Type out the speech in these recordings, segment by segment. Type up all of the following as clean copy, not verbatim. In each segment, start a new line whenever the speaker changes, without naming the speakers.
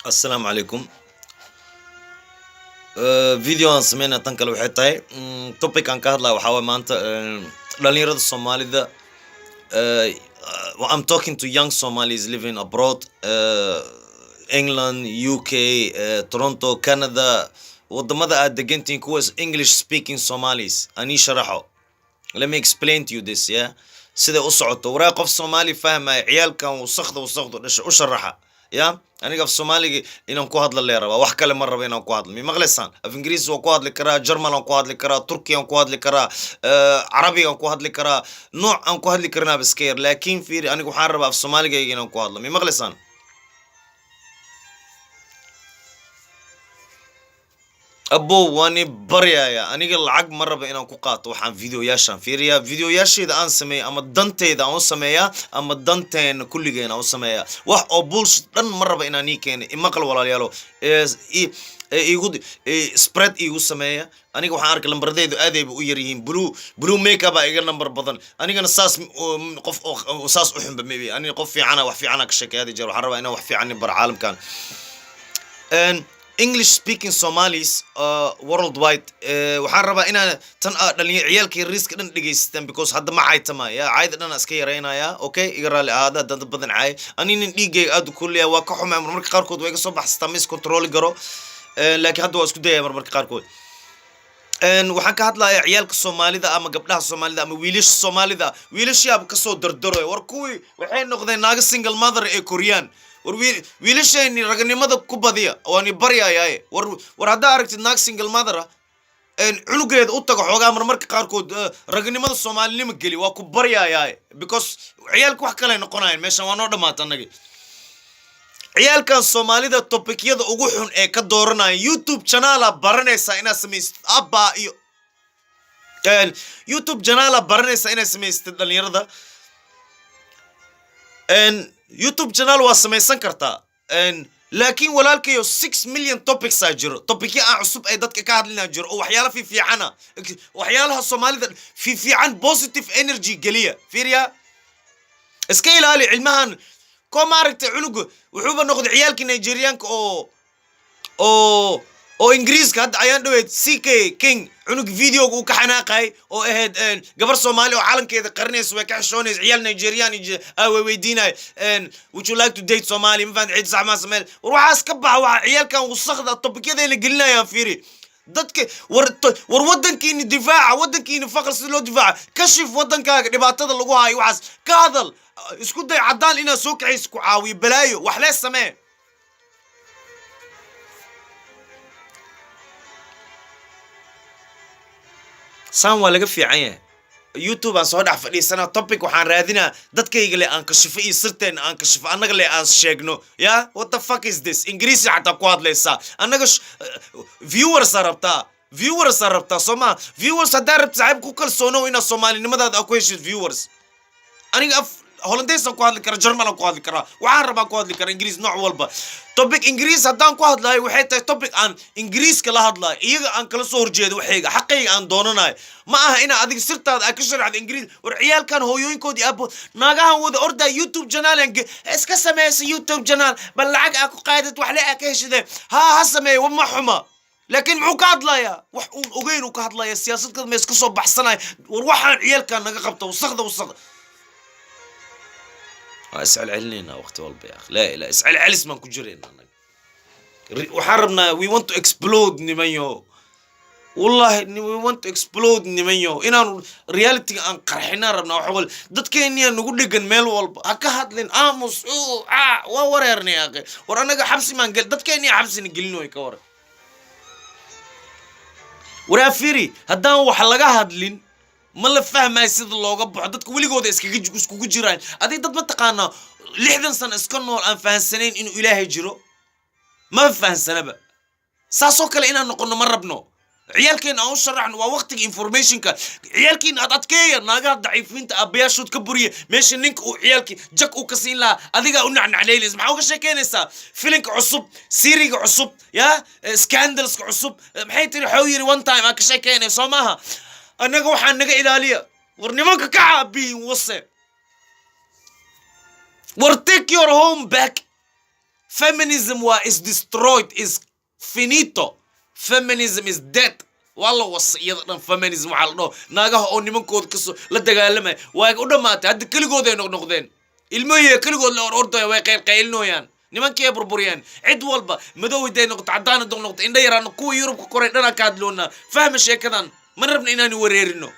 السلام عليكم. فيديو aan sameynaa tan kale waxay tahay topic aan ka hadlaya waxaa waye maanta dhalinyarada Soomaalida. I'm talking to young Somalis living abroad, England, UK, Toronto, Canada. wadamada aad degantiin kuwaas English speaking Somalis ani sharaxo. Let me explain to you this, yeah. sida u socoto waraa qof Soomaali fahmay ciyaalkan wasaqda dhashay u sharaxa, yeah. aniga af Soomaaliga inaan ku hadlo leeyahay wax kale ma rabo inaan ku hadlo. Mi maqlaysan af Ingiriisi waan ku hadli karaa, German aan ku hadli karaa, Turki aan ku hadli karaa, Carabi aan ku hadli karaa, nooc aan ku hadli karnaa biskayr, laakiin fiiri aniga waxaan rabaa af Soomaaliga inaan ku hadlo. Mi maqlaysan abo wani baryaya aniga lacag ma rabo inaan ku qaato waxaan videoyaashan fiiriya videoyaasheeda aan sameeyo ama danteeda aan u sameeya ama danteena kulligeena aan u sameeya wax oo bullshit dhan ma rabo inaan ii keeno imaqal walaalayaalo igu spread igu sameeya aniga waxaan arkay lambardeedu aad ay u yar yihiin blue makeup iga number badan anigana saas qof oo saas u xunba maybe aniga qof fiican wax fiican ka shaqeeyay jeer waxaan rabaa inaan wax fiican bar caalamkan English speaking Somalis worldwide waxaan rabaa inaan tan dhalinyarada risk dhan dhageystaan because hadda ma caytamaya caayda dhan iska yareynaya okay iga raali aada dad badan caay anina dhiigay aad ku leeyahay waa ka xumay marmarka qaar kood way ka soo baxstaa mis control garo laakiin hadda waa isku dayay marmarka qaar kood waxaan ka hadlayaa ciyaalka Soomaalida ama gabdhaha Soomaalida ama wiilasha Soomaalida wiilasha ka soo dardaro war kuwii waxay noqdeen naaga single mother ee Korean wiilashayni raganimada ku badiya waani baryayay war hadda aragtid naag single mother cunugeeda u tago xoogaa marmarka qaar kood raganimada Soomaalinimo gali waa ku baryayay because ciyaalku wax kale noqonayaan meeshan waa noo dhamaatay anaga ciyaalkan Soomaalida topicyada ugu xun ee ka dooranaya YouTube channel baranaysa ina sameeysto abba iyo YouTube channel baranaysa ina sameeysto dhalinyarada YouTube channel waa samaysan kartaa laakiin walaalkayo 6 million topics jiro topic aan cusub ay dadka ka hadlinaa jiro oo waxyaalo fiicana waxyaalaha Soomaalida fiican positive energy galiya fiiriya iska ilaali cilmahan ko maaragtay cunugu wuxuuba noqday ciyaalkii Nigerianka oo Ingiriiska hadda ayaan dhaweyd CK King cunug video uu ka xanaaqay oo ahayd gabar Soomaali oo calankeeda qarnayso way ka xishoonayso ciyaal Nigerian way weydiinay would you like to date Somali ma fahad cid saxma sameel waxaas ka bax waxa ciyaalkan wasaqda topicyada gelinayaan fiiri dadka war wadankiina difaaca wadankiina faqr si loo difaaca kashif wadankaaga dhibaatada lagu haayo waxaas ka hadal isku day cadaan ina soo kacis ku caawiyo balaayo wax la samee saan waa laga fiican yahay YouTube aan soo dhax fadhiisana topic waxaan raadinaa dadkayga le aan ka shifo iyo sirteen aan ka shifo anaga le aan sheegno yeah what the fuck is this Ingiriisi xataa ku hadlaysa anaga viewers arabta Soma viewers hadda rabta saaxiib ku kalsoono ina Soomaalinimadaada ku heshid viewers aniga Hollandaise ku hadli kara German ku hadli kara waxaan rabaa ku hadli kara Ingiriis nooc walba topic Ingiriis haddaan ku hadlayo waxay tahay topic aan Ingiriis kala hadlayo iyaga aan kala soo horjeedo waxayga xaqayga aan doonanayo ma aha ina adiga sirtaada ka sharaxdo Ingiriis war ciyaalkan hooyooyinkoodii abo naagahan wada orda YouTube channel iska sameeyay YouTube channel bal lacag aan ku qaadad wax la ka heshide ha sameey wama xuma laakiin muxuu ka hadlayaa wax uu ogeyn uu ka hadlayaa siyaasadka ma iska soo baxsanay war waxaan ciyaalkan naga qabto wasaqda اسأل علينا وقت والبياخ لا اسأل على اسمه كجرينا وحربنا we want to explode نميو والله we want to explode نميو إنا reality عن قرحنا ربنا وحول ضد كأني نقول لك الميل والب هكهد لين آموس ووريرني يا أخي ورانا حبسي ما نقول ضد كأني حبسي نقلني يكور ورا فيري هدا وحلقة هادلين ما لا فاهمay sida looga baxo dadku waligood isku jiraan aday dad ma taqaana 60 sano iska nool aan fahansanayn inuu Ilaahay jiro ma fahansanaba saaso kale inaan noqono ma rabno ciyaalkeen aan u sharaxno waa waqtiga informationka ciyaalkeen adkeeya naaga daciifinta abayaashood ka buriye meesha ninka uu ciyaalkii jak uu ka siin lahaa adiga u nacnacleelis maxaa uga sheekeynaysaa filimka cusub seeriga cusub ya scandals cusub maxay tiri xaw yiri one time ka sheekeynay Soomaha anaga waxaan naga ilaaliya war nimanka ka caabiin wase war take your home back Feminism is destroyed, is finito. Feminism is dead. والله وصية feminism على الله ناقه أو نمن كود كسو لا تقالمه ويقول ما هاد كل جودين نقدين المية كل جود الأردن ويقيل قيل نويان نمن كي بربريان عد والبا مدو يدين نقطة عدان دون نقطة إن دايران كو يوروب كورين أنا كادلونا فاهم الشيء كذا من ربنا إنني وريرنو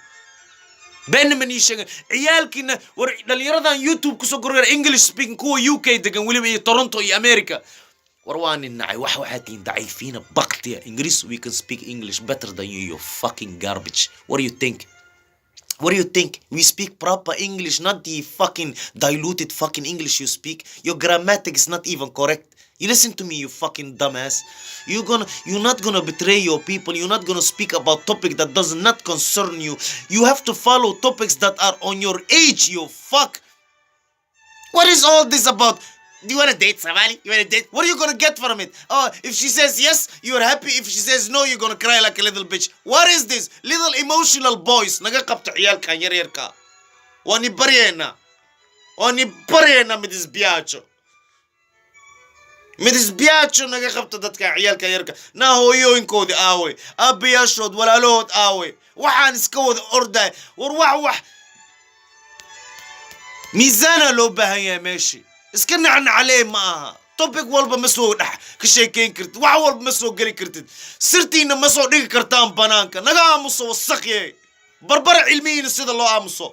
بين من يشجع عيال كنا اللي يردان يوتيوب كسو كورين إنجليش سبيكين كو يوكي دكان ولي بي تورنتو أمريكا وروان النعي واحدين ضعيفين بقتيا إنجليز we can speak English better than you fucking garbage. What do you think? What do you think? We speak proper English, not the fucking diluted fucking English you speak. Your grammatic is not even correct. You listen to me, you fucking dumbass. You're not gonna betray your people. You're not gonna speak about topic that does not concern you. You have to follow topics that are on your age, you fuck. What is all this about? Do you want to date somebody? You want to date? What are you going to get from it? Oh, if she says yes, you're happy. If she says no, you're going to cry like a little bitch. What is this? Little emotional boys. Naga kapta iyal ka yarir ka. Wani barena. Wani barena mi disbiacho. Mi disbiacho naga kapta datka iyal ka yarir ka. Na hoyoin ko di awe. Abi yashod wala lot awe. Waxaan iska wada orday. War wax ميزانه لو بهاي ماشي اسكنا عن عليه معها توبيك والبا مسو كشيكين كرت وحول مسو قري كرت سرتينا مسو ديك كرتان بنانكا نغا مسو وسخيه بربر علميين السيد الله امسو